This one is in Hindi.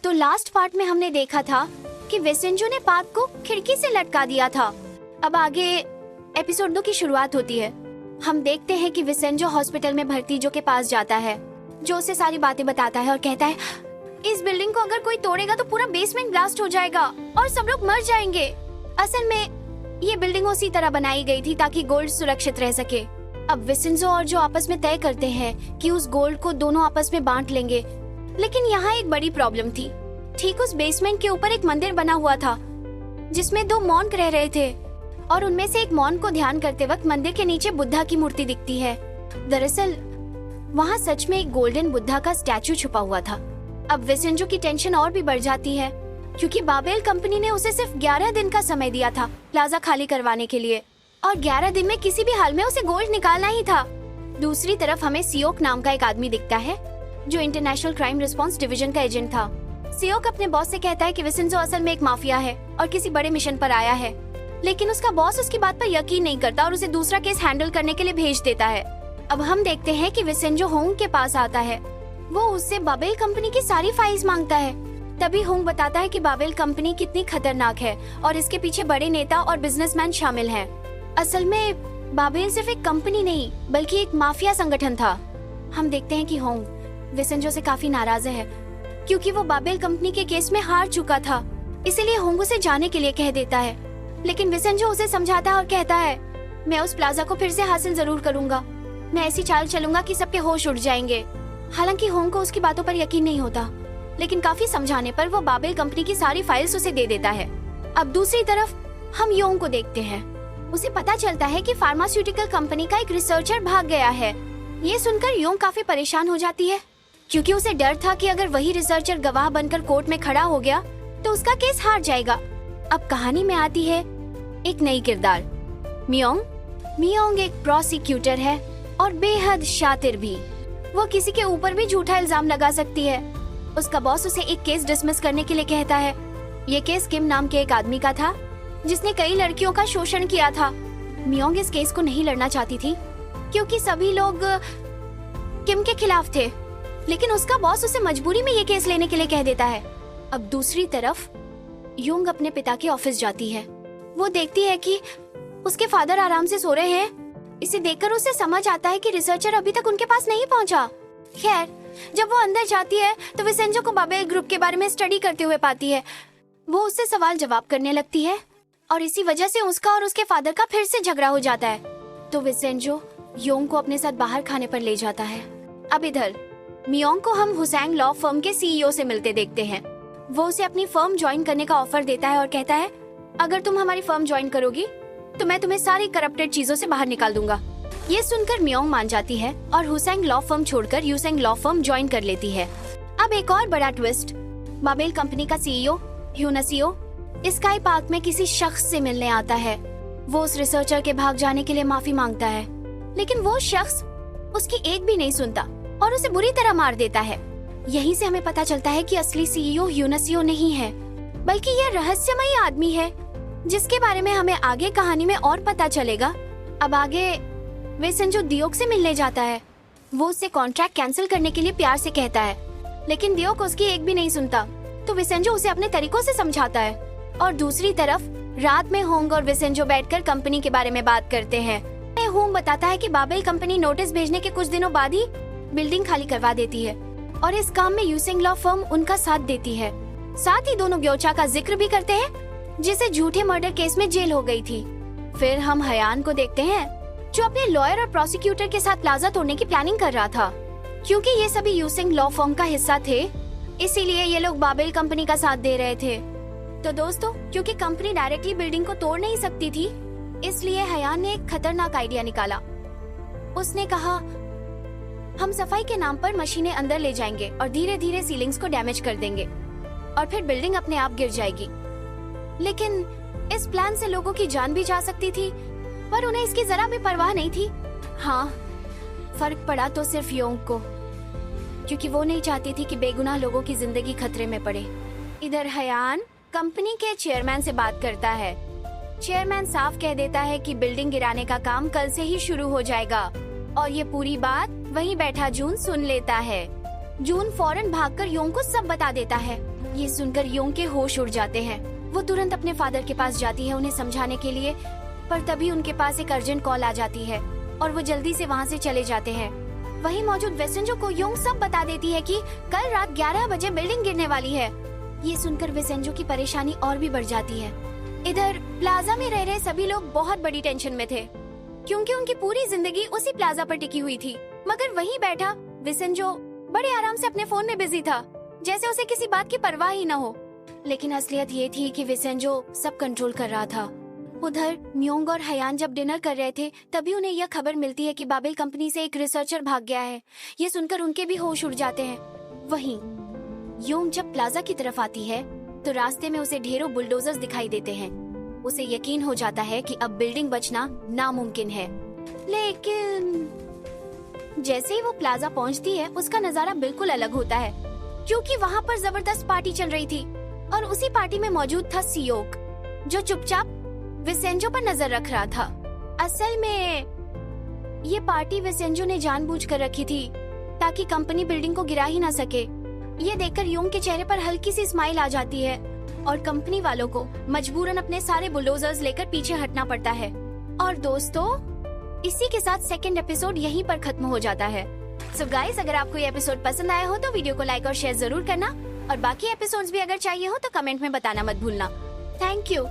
तो लास्ट पार्ट में हमने देखा था कि विसेंजो ने पार्क को खिड़की से लटका दिया था। अब आगे एपिसोड 2 की शुरुआत होती है। हम देखते हैं कि विसेंजो हॉस्पिटल में भर्ती जो के पास जाता है, जो उसे सारी बातें बताता है और कहता है इस बिल्डिंग को अगर कोई तोड़ेगा तो पूरा बेसमेंट ब्लास्ट हो जाएगा और सब लोग मर जाएंगे। असल में ये बिल्डिंग उसी तरह बनाई गई थी ताकि गोल्ड सुरक्षित रह सके। अब विसेंजो और जो आपस में तय करते हैं कि उस गोल्ड को दोनों आपस में बांट लेंगे, लेकिन यहाँ एक बड़ी प्रॉब्लम थी। ठीक उस बेसमेंट के ऊपर एक मंदिर बना हुआ था जिसमें 2 मॉन्क रह रहे थे और उनमें से एक मॉन्क को ध्यान करते वक्त मंदिर के नीचे बुद्धा की मूर्ति दिखती है। दरअसल वहाँ सच में एक गोल्डन बुद्धा का स्टैचू छुपा हुआ था। अब विसेंजो की टेंशन और भी बढ़ जाती है क्योंकि बाबेल कंपनी ने उसे सिर्फ 11 दिन का समय दिया था प्लाजा खाली करवाने के लिए और 11 दिन में किसी भी हाल में उसे गोल्ड निकालना ही था। दूसरी तरफ हमें सियोक नाम का एक आदमी दिखता है जो इंटरनेशनल क्राइम रिस्पांस डिवीजन का एजेंट था। सियोक अपने बॉस से कहता है कि विसेंजो असल में एक माफिया है और किसी बड़े मिशन पर आया है, लेकिन उसका बॉस उसकी बात पर यकीन नहीं करता और उसे दूसरा केस हैंडल करने के लिए भेज देता है। अब हम देखते हैं कि विसेंजो होंग के पास आता है। वो उससे बाबेल कंपनी की सारी फाइल्स मांगता है। तभी होंग बताता है कि बाबेल कंपनी कितनी खतरनाक है और इसके पीछे बड़े नेता और बिजनेसमैन शामिल हैं। असल में बाबेल सिर्फ एक कंपनी नहीं बल्कि एक माफिया संगठन था। हम देखते हैं कि होंग विसेंजो से काफी नाराज है क्योंकि वो बाबेल कंपनी के केस में हार चुका था, इसीलिए होंग उसे जाने के लिए कह देता है। लेकिन विसेंजो उसे समझाता है और कहता है मैं उस प्लाजा को फिर से हासिल जरूर करूंगा, मैं ऐसी चाल चलूंगा कि सबके होश उड़ जाएंगे। हालांकि होंग को उसकी बातों पर यकीन नहीं होता, लेकिन काफी समझाने पर वो बाबेल कंपनी की सारी फाइल्स उसे दे देता है। अब दूसरी तरफ हम योंग को देखते हैं। उसे पता चलता है कि फार्मास्यूटिकल कंपनी का एक रिसर्चर भाग गया है। ये सुनकर योंग काफी परेशान हो जाती है क्योंकि उसे डर था कि अगर वही रिसर्चर गवाह बनकर कोर्ट में खड़ा हो गया तो उसका केस हार जाएगा। अब कहानी में आती है एक नई किरदार, मियोंग। मियोंग एक प्रोसिक्यूटर है और बेहद शातिर भी। वो किसी के ऊपर भी झूठा इल्जाम लगा सकती है। उसका बॉस उसे एक केस डिसमिस करने के लिए कहता है। ये केस किम नाम के एक आदमी का था जिसने कई लड़कियों का शोषण किया था। मियोंग इस केस को नहीं लड़ना चाहती थी क्योंकि सभी लोग किम के खिलाफ थे, लेकिन उसका बॉस उसे मजबूरी में ये केस लेने के लिए कह देता है। अब दूसरी तरफ योंग अपने पिता के ऑफिस जाती है। वो देखती है कि उसके फादर आराम से सो रहे हैं। इसे देखकर उसे समझ आता है कि रिसर्चर अभी तक उनके पास नहीं पहुंचा। खैर, जब वो अंदर जाती है तो विसेंजो को बाबेल ग्रुप के बारे में स्टडी करते हुए पाती है। वो उससे सवाल जवाब करने लगती है और इसी वजह से उसका और उसके फादर का फिर से झगड़ा हो जाता है। तो विसेंजो योंग को अपने साथ बाहर खाने पर ले जाता है। अब इधर मियोंग को हम हुसैंग लॉ फर्म के सीईओ से मिलते देखते हैं। वो उसे अपनी फर्म ज्वाइन करने का ऑफर देता है और कहता है अगर तुम हमारी फर्म ज्वाइन करोगी तो मैं तुम्हें सारी करप्टेड चीजों से बाहर निकाल दूंगा। ये सुनकर मियोंग मान जाती है और हुसैंग लॉ फर्म छोड़कर यूसेंग लॉ फर्म ज्वाइन कर लेती है। अब एक और बड़ा ट्विस्ट, बाबेल कंपनी का सीईओ ह्यूनसियो स्काई पार्क में किसी शख्स से मिलने आता है। वो उस रिसर्चर के भाग जाने के लिए माफी मांगता है, लेकिन वो शख्स उसकी एक भी नहीं सुनता और उसे बुरी तरह मार देता है। यहीं से हमें पता चलता है कि असली सीईओ ह्यूनसियो नहीं है बल्कि यह रहस्यमयी आदमी है जिसके बारे में हमें आगे कहानी में और पता चलेगा। अब आगे विसेंजो दियोक से मिलने जाता है। वो उससे कॉन्ट्रैक्ट कैंसिल करने के लिए प्यार से कहता है, लेकिन दियोक उसकी एक भी नहीं सुनता। तो विसेंजो उसे अपने तरीकों से समझाता है। और दूसरी तरफ रात में होंग और विसेंजो बैठकर कंपनी के बारे में बात करते हैं। होंग बताता है कि बाबेल कंपनी नोटिस भेजने के कुछ दिनों बाद ही बिल्डिंग खाली करवा देती है और इस काम में यूसेंग लॉ फर्म उनका साथ देती है। साथ ही दोनों ग्योचा का जिक्र भी करते हैं जिसे झूठे मर्डर केस में जेल हो गई थी। फिर हम हयान को देखते हैं जो अपने लॉयर और प्रोसिक्यूटर के साथ प्लाजा तोड़ने की प्लानिंग कर रहा था। क्योंकि ये सभी यूसेंग लॉ फर्म का हिस्सा थे, इसीलिए ये लोग बाबेल कंपनी का साथ दे रहे थे। तो दोस्तों, क्योंकि कंपनी डायरेक्टली बिल्डिंग को तोड़ नहीं सकती थी, इसलिए हयान ने एक खतरनाक आइडिया निकाला। उसने कहा हम सफाई के नाम पर मशीनें अंदर ले जाएंगे और धीरे धीरे सीलिंग्स को डैमेज कर देंगे और फिर बिल्डिंग अपने आप गिर जाएगी। लेकिन इस प्लान से लोगों की जान भी जा सकती थी, पर उन्हें इसकी जरा भी परवाह नहीं थी। हाँ, फर्क पड़ा तो सिर्फ योंग को, क्योंकि वो नहीं चाहती थी कि बेगुनाह लोगों की जिंदगी खतरे में पड़े। इधर हयान कंपनी के चेयरमैन से बात करता है। चेयरमैन साफ कह देता है कि बिल्डिंग गिराने का काम कल से ही शुरू हो जाएगा और ये पूरी बात वहीं बैठा जून सुन लेता है। जून फौरन भागकर योंग को सब बता देता है ये सुनकर योंग के होश उड़ जाते हैं। वो तुरंत अपने फादर के पास जाती है उन्हें समझाने के लिए, पर तभी उनके पास एक अर्जेंट कॉल आ जाती है और वो जल्दी से वहाँ से चले जाते हैं। वहीं मौजूद विसेंजो को योंग सब बता देती है कि कल रात 11 बजे बिल्डिंग गिरने वाली है। ये सुनकर विसेंजो की परेशानी और भी बढ़ जाती है। इधर प्लाजा में रह रहे सभी लोग बहुत बड़ी टेंशन में थे, क्योंकि उनकी पूरी जिंदगी उसी प्लाजा पर टिकी हुई थी। मगर वहीं बैठा विसेंजो बड़े आराम से अपने फोन में बिजी था, जैसे उसे किसी बात की परवाह ही न हो। लेकिन असलियत ये थी कि विसेंजो सब कंट्रोल कर रहा था। उधर म्योंग और हयान जब डिनर कर रहे थे, तभी उन्हें यह खबर मिलती है कि बाबेल कंपनी से एक रिसर्चर भाग गया है। ये सुनकर उनके भी होश उड़ जाते हैं। वहीं योंग जब प्लाजा की तरफ आती है तो रास्ते में उसे ढेरों बुलडोजर्स दिखाई देते हैं। उसे यकीन हो जाता है कि अब बिल्डिंग बचना नामुमकिन है। लेकिन जैसे ही वो प्लाजा पहुंचती है, उसका नजारा बिल्कुल अलग होता है, क्योंकि वहाँ पर जबरदस्त पार्टी चल रही थी और उसी पार्टी में मौजूद था सियोक, जो चुपचाप विसेंजो पर नजर रख रहा था। असल में ये पार्टी विसेंजो ने जानबूझकर रखी थी ताकि कंपनी बिल्डिंग को गिरा ही ना सके। ये देखकर योंग के चेहरे पर हल्की सी स्माइल आ जाती है और कंपनी वालों को मजबूरन अपने सारे बुलडोजर्स लेकर पीछे हटना पड़ता है। और दोस्तों, इसी के साथ सेकंड एपिसोड यहीं पर खत्म हो जाता है। सो गाइस, अगर आपको ये एपिसोड पसंद आया हो तो वीडियो को लाइक और शेयर जरूर करना, और बाकी एपिसोड्स भी अगर चाहिए हो तो कमेंट में बताना मत भूलना। Thank you.